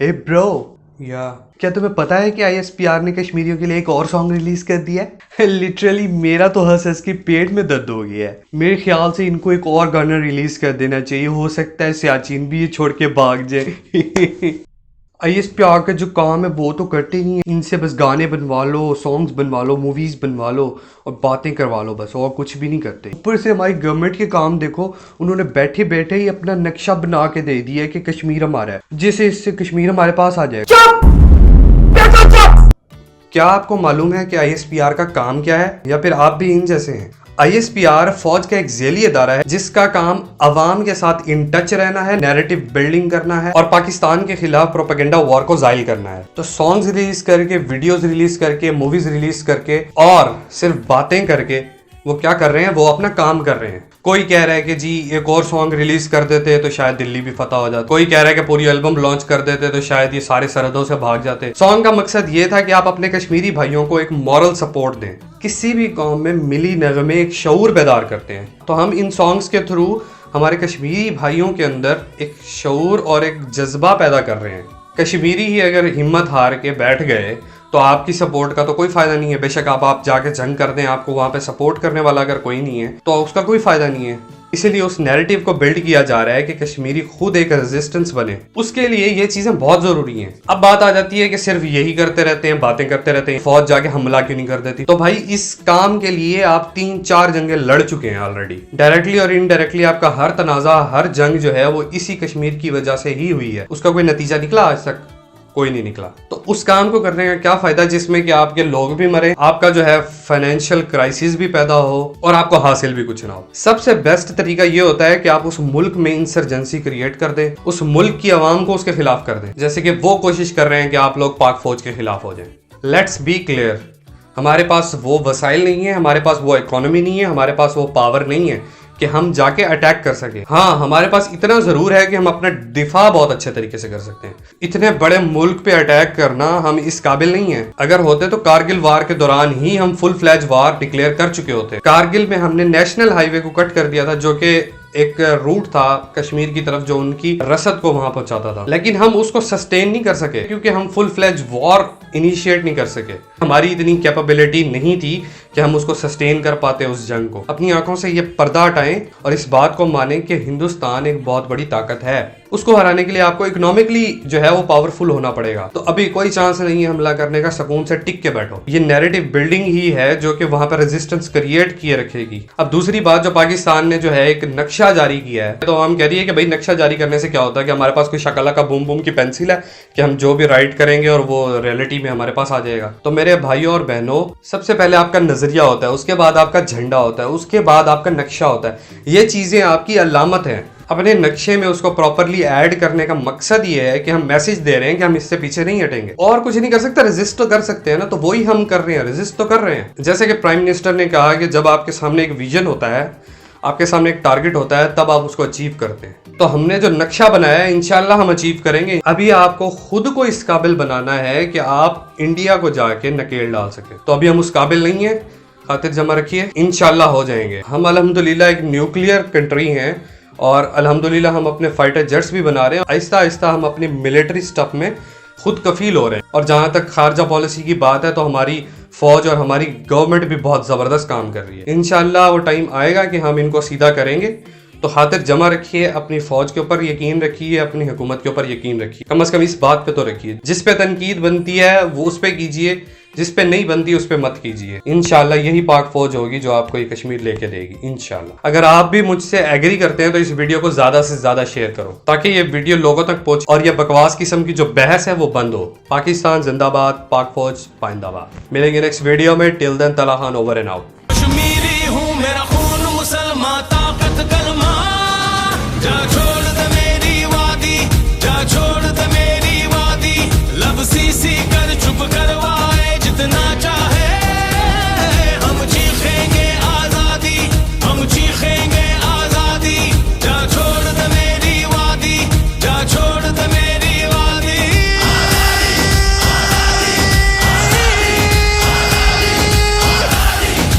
हे bro, या क्या तुम्हें पता है कि ISPR ने कश्मीरियों के लिए एक और सॉन्ग रिलीज कर दिया है? लिटरली मेरा तो हंस हंस के पेट में दर्द हो गया है। मेरे ख्याल से इनको एक और गाना रिलीज कर देना चाहिए। हो सकता है सियाचिन भी ये छोड़ के भाग जाए। ISPR का जो काम है वो तो करते नहीं है। इनसे बस गाने बनवा लो, सॉन्ग्स बनवा लो, मूवीज बनवा लो और बातें करवा लो, बस और कुछ भी नहीं करते। ऊपर से हमारी गवर्नमेंट के काम देखो, उन्होंने बैठे बैठे ही अपना नक्शा बना के दे दिया है कि कश्मीर हमारा है, जिससे इससे कश्मीर हमारे पास आ जाए। क्या आपको मालूम है कि ISPR का काम क्या है, या फिर आप भी इन जैसे हैं? ISPR फौज का एक झेली अदारा है जिसका काम अवाम के साथ इन टच रहना है, नैरेटिव बिल्डिंग करना है और पाकिस्तान के खिलाफ प्रोपेगेंडा वॉर को जाहिल करना है। तो सॉन्ग्स रिलीज करके, वीडियोस रिलीज करके, मूवीज रिलीज करके और सिर्फ बातें करके वो क्या कर रहे हैं, वो अपना काम कर रहे हैं। कोई कह रहा है कि जी एक और सॉन्ग रिलीज कर देते तो शायद दिल्ली भी फतह हो जाता। कोई कह रहा है कि पूरी एल्बम लॉन्च कर देते तो शायद ये सारे सरहदों से भाग जाते। सॉन्ग का मकसद ये था कि आप अपने कश्मीरी भाइयों को एक मॉरल सपोर्ट दें। किसी भी कौम में मिली नगमे एक शऊर बेदार करते हैं, तो हम इन सॉन्ग्स के थ्रू हमारे कश्मीरी भाइयों के अंदर एक शऊर और एक जज्बा पैदा कर रहे हैं। कश्मीरी ही अगर हिम्मत हार के बैठ गए तो आपकी सपोर्ट का तो कोई फायदा नहीं है। बेशक आप जाके जंग कर दें, आपको वहां पे सपोर्ट करने वाला अगर कोई नहीं है तो उसका कोई फायदा नहीं है। इसीलिए उस नैरेटिव को बिल्ड किया जा रहा है कि कश्मीरी खुद एक रेजिस्टेंस बने। उसके लिए ये चीजें बहुत जरूरी हैं। अब बात आ जाती है कि सिर्फ यही करते रहते हैं, बातें करते रहते हैं, फौज जाके हमला क्यों नहीं कर देती? तो भाई इस काम के लिए आप 3-4 जंगें लड़ चुके हैं ऑलरेडी। डायरेक्टली और इनडायरेक्टली आपका हर तनाजा, हर जंग जो है वो इसी कश्मीर की वजह से ही हुई है। उसका कोई नतीजा निकला? आज तक कोई नहीं निकला। तो उस काम को करने का क्या फायदा जिसमें कि आपके लोग भी मरे, आपका जो है फाइनेंशियल क्राइसिस भी पैदा हो और आपको हासिल भी कुछ ना हो। सबसे बेस्ट तरीका ये होता है कि आप उस मुल्क में इंसर्जेंसी क्रिएट कर दें, उस मुल्क की आवाम को उसके खिलाफ कर दें, जैसे कि वो कोशिश कर रहे हैं कि आप लोग पाक फौज के खिलाफ हो जाएं। लेट्स बी क्लियर, हमारे पास वो वसाइल नहीं है, हमारे पास वो इकोनॉमी नहीं है, हमारे पास वो पावर नहीं है कि हम जाके अटैक कर सके। हाँ, हमारे पास इतना जरूर है कि हम अपना दिफा बहुत अच्छे तरीके से कर सकते हैं। इतने बड़े मुल्क पे अटैक करना हम इस काबिल नहीं है। अगर होते तो कारगिल वार के दौरान ही हम फुल फ्लैज वार डिक्लेयर कर चुके होते। कारगिल में हमने नेशनल हाईवे को कट कर दिया था, जो कि एक रूट था कश्मीर की तरफ जो उनकी रसद को वहां पहुंचाता था, लेकिन हम उसको सस्टेन नहीं कर सके क्योंकि हम फुल फ्लैज वॉर इनिशिएट नहीं कर सके। हमारी इतनी कैपेबिलिटी नहीं थी कि हम उसको सस्टेन कर पाते उस जंग को। अपनी आंखों से ये पर्दा हटाएं और इस बात को माने कि हिंदुस्तान एक बहुत बड़ी ताकत है। उसको हराने के लिए आपको इकोनॉमिकली जो है वो पावरफुल होना पड़ेगा। तो अभी कोई चांस नहीं है हमला करने का, सुकून से टिक के बैठो। ये नैरेटिव बिल्डिंग ही है जो कि वहां पर रेजिस्टेंस क्रिएट किए रखेगी। अब दूसरी बात, जो पाकिस्तान ने जो है एक नक्शा जारी किया है, तो हम कह रही है कि भाई नक्शा जारी करने से क्या होता है कि हमारे पास कोई शकला का बूम बूम की पेंसिल है कि हम जो भी राइट करेंगे और वो रियलिटी में हमारे पास आ जाएगा। तो मेरे भाइयों और बहनों, सबसे पहले आपका नजरिया होता है, उसके बाद आपका झंडा होता है, उसके बाद आपका नक्शा होता है। ये चीजें आपकी अलामत है। अपने नक्शे में उसको प्रॉपरली ऐड करने का मकसद ये है कि हम मैसेज दे रहे हैं कि हम इससे पीछे नहीं हटेंगे। और कुछ नहीं कर सकते, रेजिस्ट तो कर सकते हैं ना, तो वही हम कर रहे हैं, रेजिस्ट तो कर रहे हैं। जैसे कि प्राइम मिनिस्टर ने कहा कि जब आपके सामने एक विजन होता है, आपके सामने एक टारगेट होता है, तब आप उसको अचीव करते हैं। तो हमने जो नक्शा बनाया है इंशाल्लाह हम अचीव करेंगे। अभी आपको खुद को इस काबिल बनाना है कि आप इंडिया को जाके नकेल डाल सके। तो अभी हम उस काबिल नहीं है, खातिर जमा रखिए, इंशाल्लाह हो जाएंगे। हम अल्हम्दुलिल्लाह एक न्यूक्लियर कंट्री हैं और अल्हम्दुलिल्लाह हम अपने फाइटर जेट्स भी बना रहे हैं। आहिस्ता आहिस्ता हम अपनी मिलिट्री स्टफ में खुद कफील हो रहे हैं। और जहां तक खारजा पॉलिसी की बात है तो हमारी फौज और हमारी गवर्नमेंट भी बहुत जबरदस्त काम कर रही है। इंशाल्लाह वो टाइम आएगा कि हम इनको सीधा करेंगे। तो खातिर जमा रखिए, अपनी फौज के ऊपर यकीन रखिए, अपनी हुकूमत के ऊपर यकीन रखिए, कम से कम इस बात पे तो रखिए। जिस पे तनकीद बनती है वो उस पे कीजिए, जिस पे नहीं बनती उस पे मत कीजिए। इंशाल्लाह यही पाक फौज होगी जो आपको ये कश्मीर लेके देगी इंशाल्लाह। अगर आप भी मुझसे एग्री करते हैं तो इस वीडियो को ज्यादा से ज्यादा शेयर करो ताकि ये वीडियो लोगों तक पहुंचे और ये बकवास किस्म की जो बहस है वो बंद हो। पाकिस्तान जिंदाबाद, पाक फौज पाइंदाबाद। मिलेंगे नेक्स्ट वीडियो में। टिल देन तला खान ओवर एंड आउट।